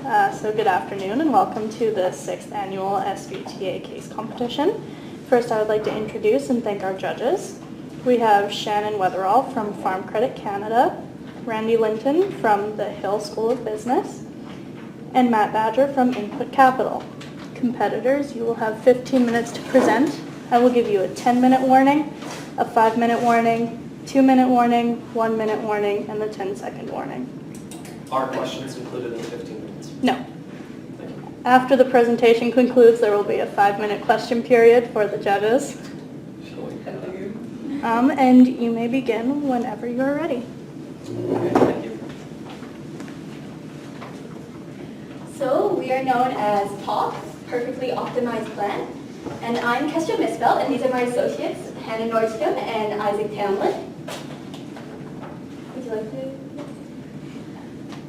So good afternoon and welcome to the 6th annual SBTA case competition. First, I would like to introduce and thank our judges. We have Shannon Weatherall from Farm Credit Canada, Randy Linton from the Hill School of Business, and Matt Badger from Input Capital. Competitors, you will have 15 minutes to present. I will give you a 10-minute warning, a 5-minute warning, 2-minute warning, 1-minute warning, and the 10-second warning. Are questions included in the 15 minutes? No. After the presentation concludes, there will be a 5-minute question period for the judges. Shall we continue? And you may begin whenever you are ready. Okay, thank you. So we are known as POP, Perfectly Optimized Plan. And I'm Kestra Misfeld, and these are my associates, Hannah Nordstrom and Isaac Tamlin. Would you like to?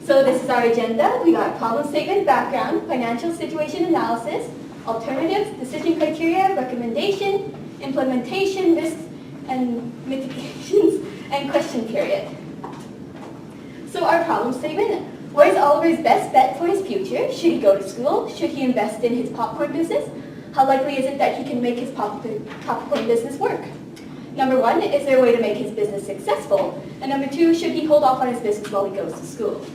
So this is our agenda. We got problem statement, background, financial situation analysis, alternatives, decision criteria, recommendation, implementation, risks, and mitigations, and question period. So our problem statement, what is Oliver's best bet for his future? Should he go to school? Should he invest in his popcorn business? How likely is it that he can make his popcorn business work? Number 1, is there a way to make his business successful? And number 2, should he hold off on his business while he goes to school?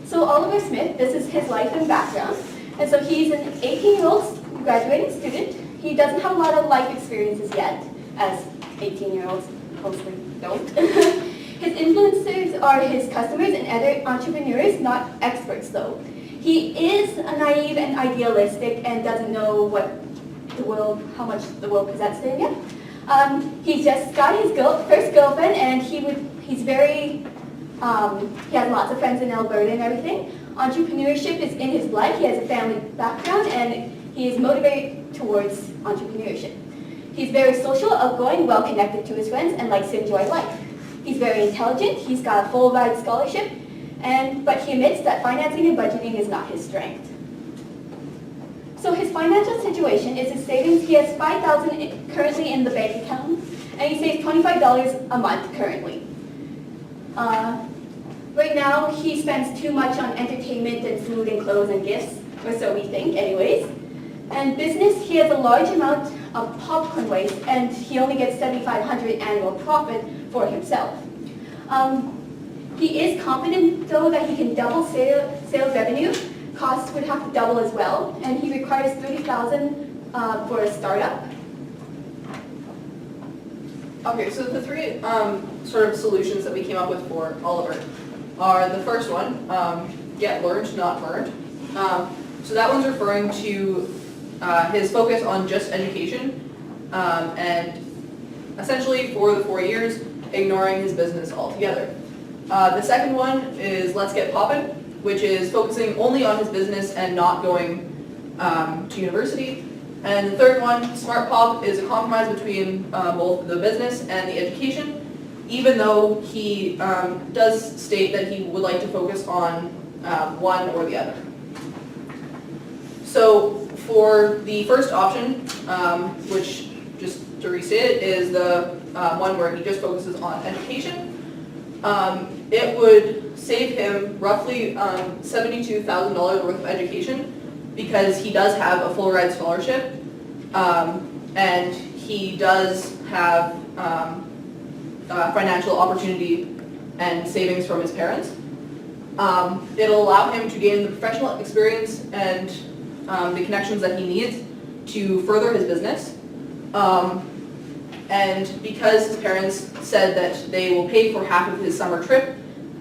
So Oliver Smith, this is his life and background. And so he's an 18-year-old graduating student. He doesn't have a lot of life experiences yet, as 18-year-olds mostly don't. His influencers are his customers and other entrepreneurs, not experts though. He is naive and idealistic and doesn't know what the world, how much the world presents to him yet. He just got his first girlfriend, and he's very, he has lots of friends in Alberta and everything. Entrepreneurship is in his blood. He has a family background, and he is motivated towards entrepreneurship. He's very social, outgoing, well-connected to his friends, and likes to enjoy life. He's very intelligent. He's got a full-ride scholarship, but he admits that financing and budgeting is not his strength. So his financial situation is his savings. He has $5,000 currently in the bank account, and he saves $25 a month currently. Right now, he spends too much on entertainment and food and clothes and gifts, or so we think anyways. And business, he has a large amount of popcorn waste, and he only gets $7,500 annual profit for himself. He is confident, though, that he can double sales revenue. Costs would have to double as well, and he requires $30,000 for a startup. Okay, so the three sort of solutions that we came up with for Oliver are the first one, get learned, not burned. So that one's referring to his focus on just education and essentially for the 4 years ignoring his business altogether. The second one is let's get poppin', which is focusing only on his business and not going to university. And the third one, Smart Pop, is a compromise between both the business and the education, even though he does state that he would like to focus on one or the other. So for the first option, which just to restate it, is the one where he just focuses on education, it would save him roughly $72,000 worth of education because he does have a full ride scholarship and he does have financial opportunity and savings from his parents. It'll allow him to gain the professional experience and the connections that he needs to further his business. And because his parents said that they will pay for half of his summer trip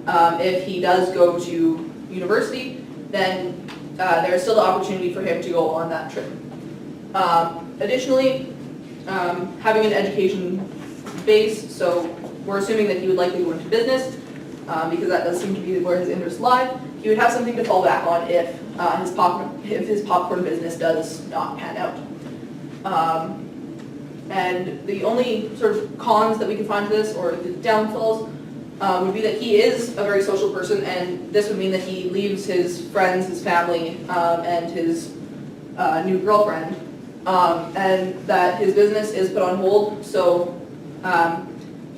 if he does go to university, then there's still the opportunity for him to go on that trip. Additionally, having an education base, so we're assuming that he would likely go into business because that does seem to be where his interests lie. He would have something to fall back on if his popcorn business does not pan out. And the only sort of cons that we can find to this, or the downfalls, would be that he is a very social person, and this would mean that he leaves his friends, his family, and his new girlfriend, and that his business is put on hold, so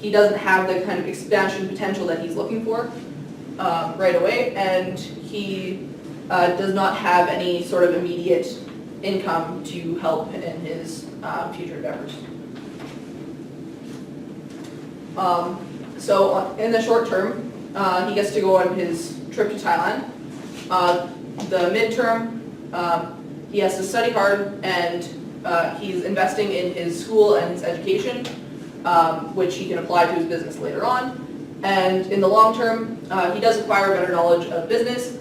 he doesn't have the kind of expansion potential that he's looking for. right away, and he does not have any sort of immediate income to help in his future endeavors. So in the short term, he gets to go on his trip to Thailand. The midterm, he has to study hard, and he's investing in his school and his education, which he can apply to his business later on. And in the long term, he does acquire better knowledge of business.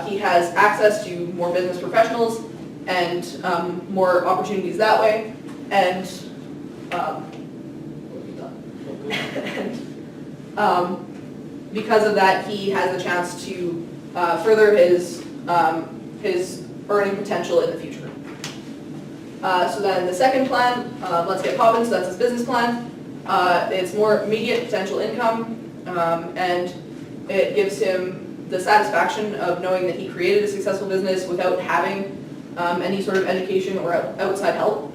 He has access to more business professionals and more opportunities that way. And, because of that, he has a chance to further his earning potential in the future. So then the second plan, let's get poppin', so that's his business plan. It's more immediate potential income, and it gives him the satisfaction of knowing that he created a successful business without having any sort of education or outside help.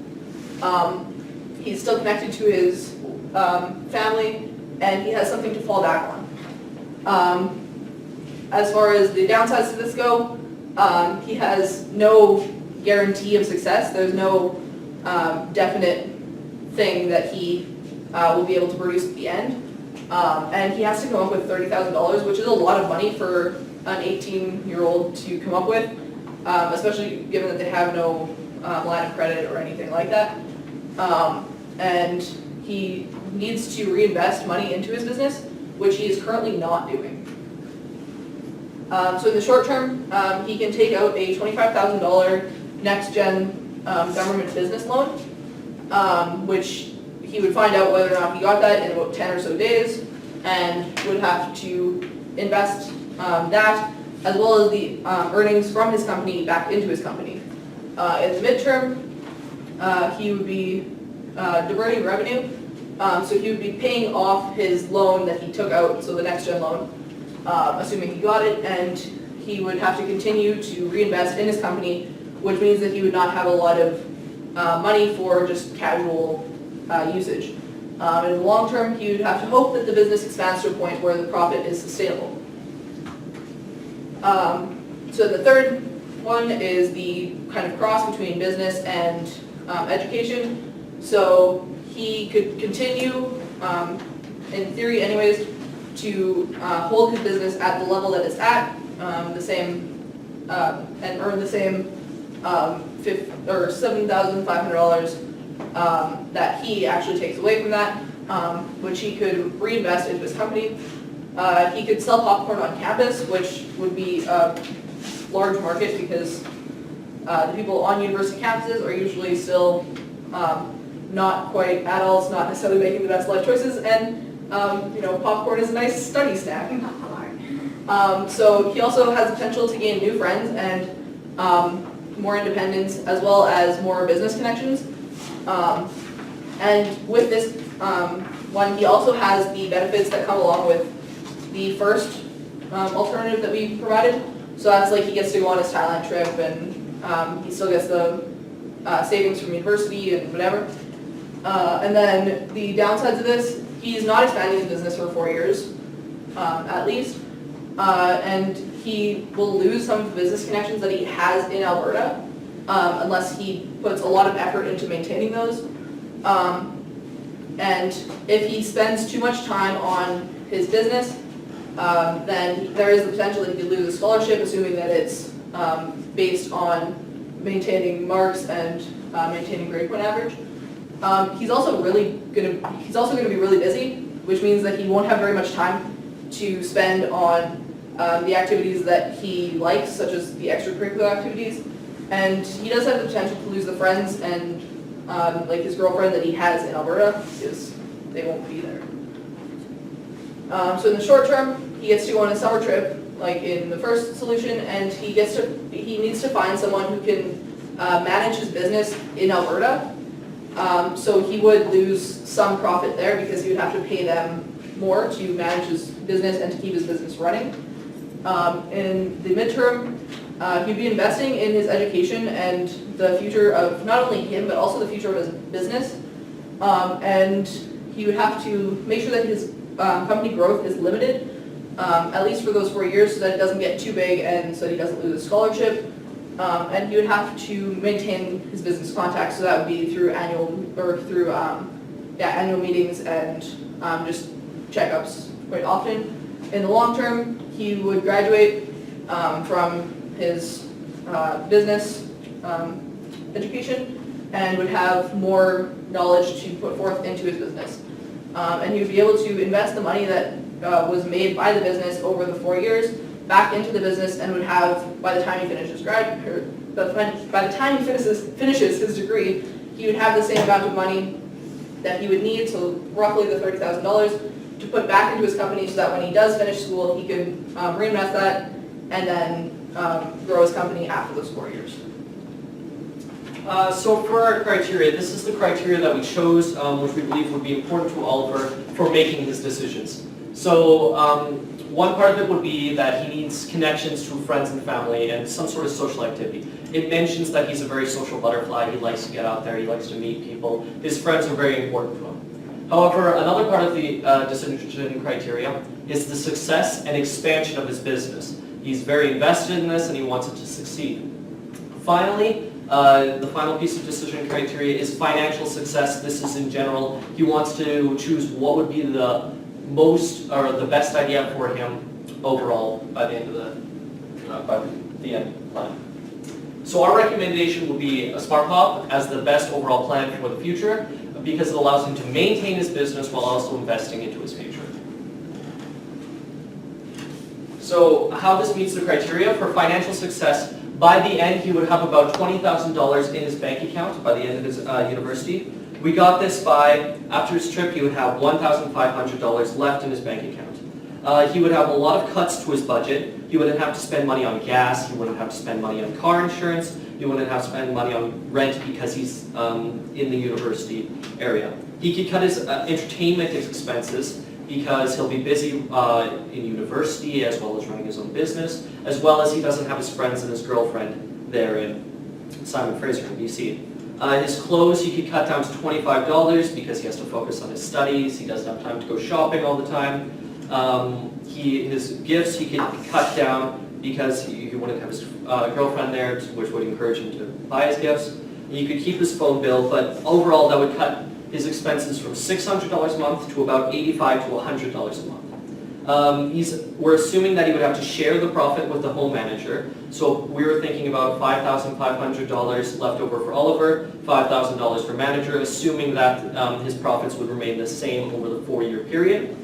He's still connected to his family, and he has something to fall back on. As far as the downsides to this go, he has no guarantee of success. There's no definite thing that he will be able to produce at the end. And he has to come up with $30,000, which is a lot of money for an 18-year-old to come up with, especially given that they have no line of credit or anything like that. And he needs to reinvest money into his business, which he is currently not doing. So in the short term, he can take out a $25,000 next-gen government business loan, which he would find out whether or not he got that in about 10 or so days, and would have to invest that, as well as the earnings from his company back into his company. In the midterm, he would be diverting revenue, so he would be paying off his loan that he took out, so the next-gen loan, assuming he got it, and he would have to continue to reinvest in his company, which means that he would not have a lot of money for just casual usage. In the long term, he would have to hope that the business expands to a point where the profit is sustainable. So the third one is the kind of cross between business and education. So he could continue, in theory anyways, to hold his business at the level that it's at, the same, and earn the same $7,500 that he actually takes away from that, which he could reinvest into his company. He could sell popcorn on campus, which would be a large market because the people on university campuses are usually still not quite adults, not necessarily making the best life choices, and popcorn is a nice study snack. So he also has the potential to gain new friends and more independence, as well as more business connections. And with this one, he also has the benefits that come along with the first alternative that we provided. So that's like he gets to go on his Thailand trip, and he still gets the savings from university and whatever. And then the downsides of this, he's not expanding his business for 4 years, at least. And he will lose some of the business connections that he has in Alberta, unless he puts a lot of effort into maintaining those. And if he spends too much time on his business, then there is the potential that he could lose a scholarship, assuming that it's based on maintaining marks and maintaining grade point average. He's also going to be really busy, which means that he won't have very much time to spend on the activities that he likes, such as the extracurricular activities. And he does have the potential to lose the friends and like his girlfriend that he has in Alberta, because they won't be there. So in the short term, he gets to go on a summer trip, like in the first solution, and he needs to find someone who can manage his business in Alberta. So he would lose some profit there because he would have to pay them more to manage his business and to keep his business running. In the midterm, he'd be investing in his education and the future of not only him, but also the future of his business. And he would have to make sure that his company growth is limited at least for those 4 years, so that it doesn't get too big and so that he doesn't lose a scholarship. And he would have to maintain his business contacts, so that would be through annual meetings and just checkups quite often. In the long term, he would graduate from his business education and would have more knowledge to put forth into his business. And he would be able to invest the money that was made by the business over the 4 years back into the business, and would have, by the time he finishes finishes his degree, he would have the same amount of money that he would need, so roughly the $30,000, to put back into his company, so that when he does finish school, he could reinvest that and then grow his company after those 4 years. So for our criteria, this is the criteria that we chose, which we believe would be important to Oliver for making his decisions. So one part of it would be that he needs connections to friends and family and some sort of social activity. It mentions that he's a very social butterfly. He likes to get out there. He likes to meet people. His friends are very important to him. However, another part of the decision criteria is the success and expansion of his business. He's very invested in this and he wants it to succeed. Finally, the final piece of decision criteria is financial success. This is in general. He wants to choose what would be the most or the best idea for him overall by the end of the plan. So our recommendation would be a Smart Hop as the best overall plan for the future, because it allows him to maintain his business while also investing into his future. So how this meets the criteria for financial success: by the end, he would have about $20,000 in his bank account by the end of his university. We got this by, after his trip, he would have $1,500 left in his bank account. He would have a lot of cuts to his budget. He wouldn't have to spend money on gas. He wouldn't have to spend money on car insurance. He wouldn't have to spend money on rent because he's in the university area. He could cut his entertainment expenses because he'll be busy in university as well as running his own business, as well as he doesn't have his friends and his girlfriend there in Simon Fraser in BC. His clothes he could cut down to $25 because he has to focus on his studies. He doesn't have time to go shopping all the time. His gifts he could cut down because he wouldn't have his girlfriend there, which would encourage him to buy his gifts. And you could keep his phone bill, but overall that would cut his expenses from $600 a month to about $85 to $100 a month. We're assuming that he would have to share the profit with the home manager. So we were thinking about $5,500 left over for Oliver, $5,000 for manager, assuming that his profits would remain the same over the 4-year period.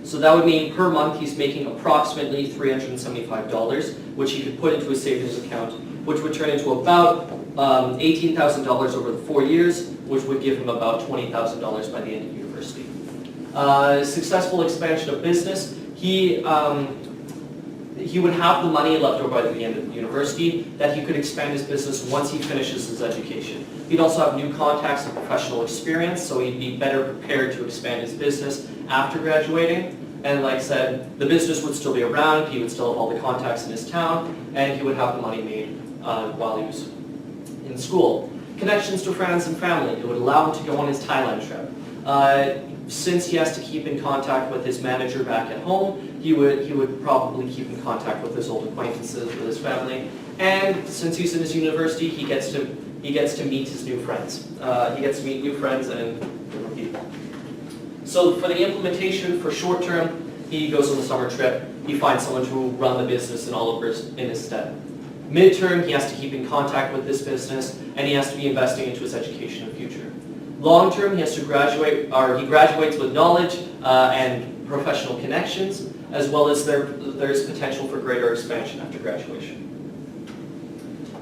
So that would mean per month he's making approximately $375, which he could put into his savings account, which would turn into about $18,000 over the 4 years, which would give him about $20,000 by the end of university. Successful expansion of business, he would have the money left over by the end of university that he could expand his business once he finishes his education. He'd also have new contacts and professional experience, so he'd be better prepared to expand his business after graduating. And like I said, the business would still be around, he would still have all the contacts in his town, and he would have the money made while he was in school. Connections to friends and family, it would allow him to go on his Thailand trip. Since he has to keep in contact with his manager back at home, he would probably keep in contact with his old acquaintances, with his family. And since he's in his university, he gets to meet his new friends. He gets to meet new friends and different people. So for the implementation for short term, he goes on the summer trip. He finds someone to run the business in Oliver's in his stead. Midterm, he has to keep in contact with this business, and he has to be investing into his education and future. Long term, he has to graduate, or he graduates with knowledge and professional connections, as well as there's potential for greater expansion after graduation.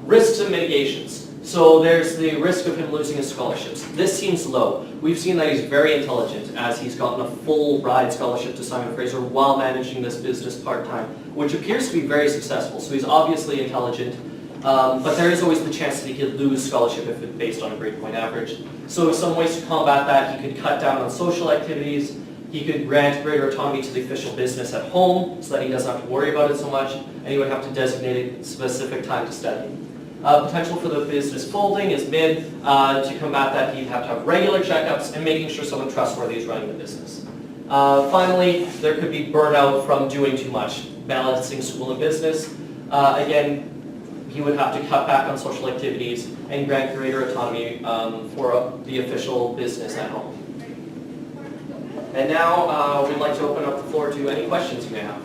Risks and mitigations. So there's the risk of him losing his scholarships. This seems low. We've seen that he's very intelligent, as he's gotten a full ride scholarship to Simon Fraser while managing this business part-time, which appears to be very successful. So he's obviously intelligent, but there is always the chance that he could lose scholarship if it's based on a grade point average. So some ways to combat that: he could cut down on social activities, he could grant greater autonomy to the official business at home so that he doesn't have to worry about it so much, and he would have to designate a specific time to study. Potential for the business folding is mid. To combat that, he'd have to have regular checkups and making sure someone trustworthy is running the business. Finally, there could be burnout from doing too much, balancing school and business. Again, he would have to cut back on social activities and grant greater autonomy for the official business at home. And now we'd like to open up the floor to any questions you may have.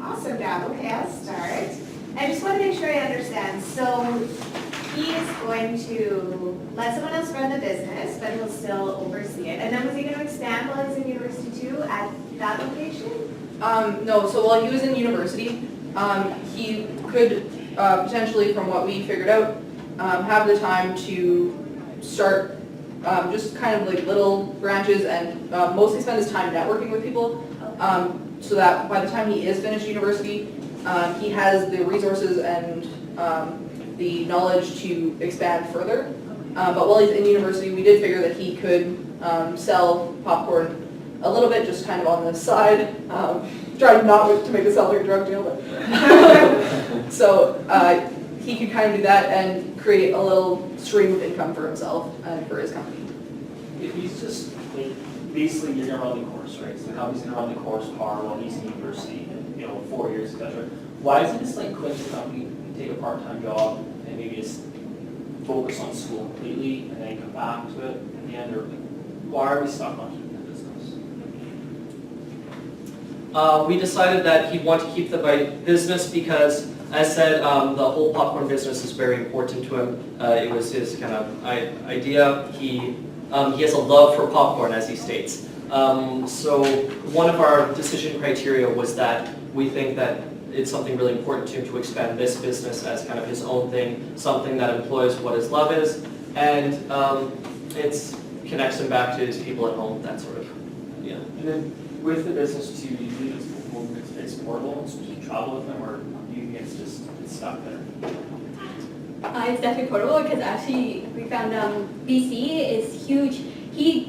Awesome, Dad. Okay, I'll start. I just want to make sure I understand. So he is going to let someone else run the business, but he'll still oversee it. And then was he going to expand while he's in university too at that location? No, so while he was in university, he could potentially, from what we figured out, have the time to start just kind of like little branches and mostly spend his time networking with people, so that by the time he is finished university, he has the resources and the knowledge to expand further. But while he's in university, we did figure that he could sell popcorn a little bit, just kind of on the side. Tried not to make it sound like a drug deal, but so he could kind of do that and create a little stream of income for himself and for his company. If he's just, like, basically you're gonna run the course, right? So the company's gonna run the course par while he's in university, and, 4 years, etc. Why doesn't he just like quit the company, take a part-time job, and maybe just focus on school completely, and then come back to it in the end, or why are we stuck on keeping the business? We decided that he'd want to keep the business because, as said, the whole popcorn business is very important to him. It was his kind of idea. He has a love for popcorn, as he states. So one of our decision criteria was that we think that it's something really important to him to expand this business as kind of his own thing, something that employs what his love is, and it connects him back to his people at home, that sort of, yeah. And then with the business too, do you think it's portable and supposed to travel with them, or do you think it's stuck there? It's definitely portable because actually we found BC is huge. He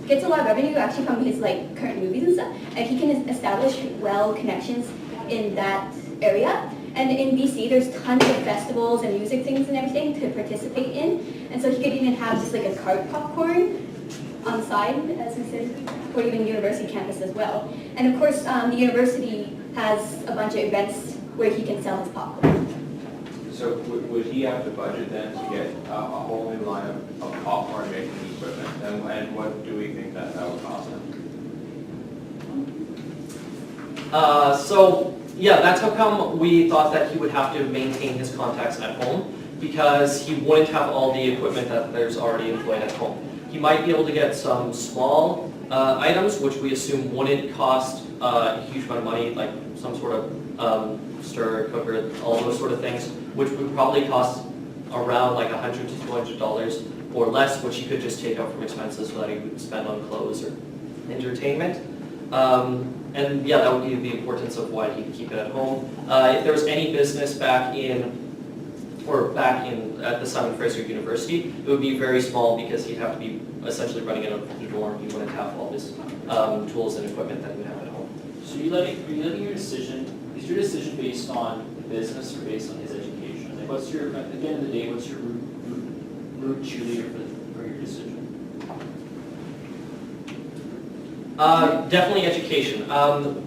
gets a lot of revenue actually from his like current movies and stuff, and he can establish well connections in that area. And in BC, there's tons of festivals and music things and everything to participate in. And so he could even have just like a cart popcorn on the side, as we said, or even university campus as well. And of course, the university has a bunch of events where he can sell his popcorn. So would he have to budget then to get a whole new line of popcorn making equipment? And what do we think that would cost him? So yeah, that's how come we thought that he would have to maintain his contacts at home, because he wouldn't have all the equipment that there's already employed at home. He might be able to get some small items, which we assume wouldn't cost a huge amount of money, like some sort of stir cooker, all those sort of things, which would probably cost around like $100 to $200 or less, which he could just take out from expenses so that he would spend on clothes or entertainment. And yeah, that would be the importance of why he could keep it at home. If there was any business back at the Simon Fraser University, it would be very small because he'd have to be essentially running it out of the dorm. He wouldn't have all his tools and equipment that he would have at home. So are you letting your decision, is your decision based on the business or based on his education? Like what's your, at the end of the day, what's your root cheerleader for your decision? Definitely education.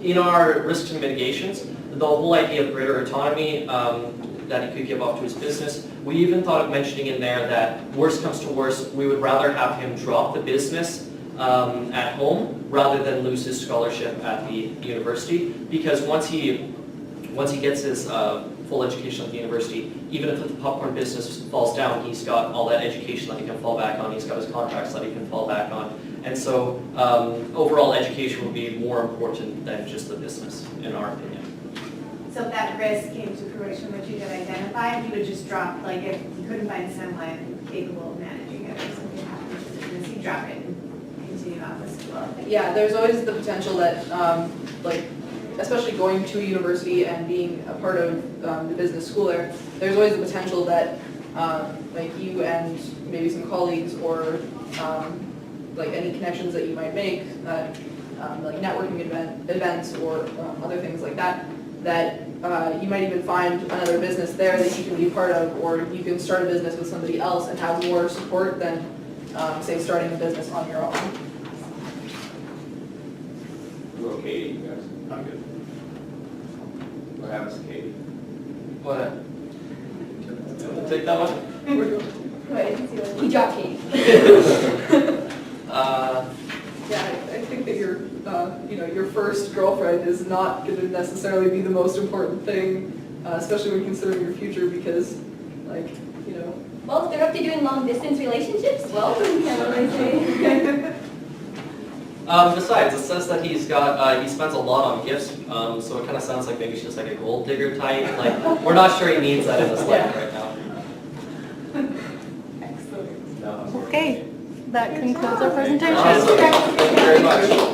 In our risks and mitigations, the whole idea of greater autonomy that he could give off to his business, we even thought of mentioning in there that worst comes to worst, we would rather have him drop the business at home rather than lose his scholarship at the university, because once he gets his full education at the university, even if the popcorn business falls down, he's got all that education that he can fall back on, he's got his contracts that he can fall back on. And so overall education would be more important than just the business, in our opinion. So if that risk came to fruition, which you had identified, you would just drop, like if you couldn't find someone capable of managing it or something happened to the business, you drop it and continue on with school. Yeah, there's always the potential that, like, especially going to a university and being a part of the business school there's always the potential that, like you and maybe some colleagues or like any connections that you might make, like networking events or other things like that, you might even find another business there that you can be part of, or you can start a business with somebody else and have more support than say, starting a business on your own. You okay, you guys? I'm good. What happens to Katie? What? Take that one? He dropped Katie. Yeah, I think that your first girlfriend is not going to necessarily be the most important thing, especially when considering your future, because, like, you know. Well, if they're up to doing long distance relationships, well, can't really say. Besides, it says that he spends a lot on gifts, so it kind of sounds like maybe she's like a gold digger type. Like, we're not sure he needs that in his life right now. Excellent. No, I'm sorry. Okay, that concludes our presentation. Awesome. Thank you very much.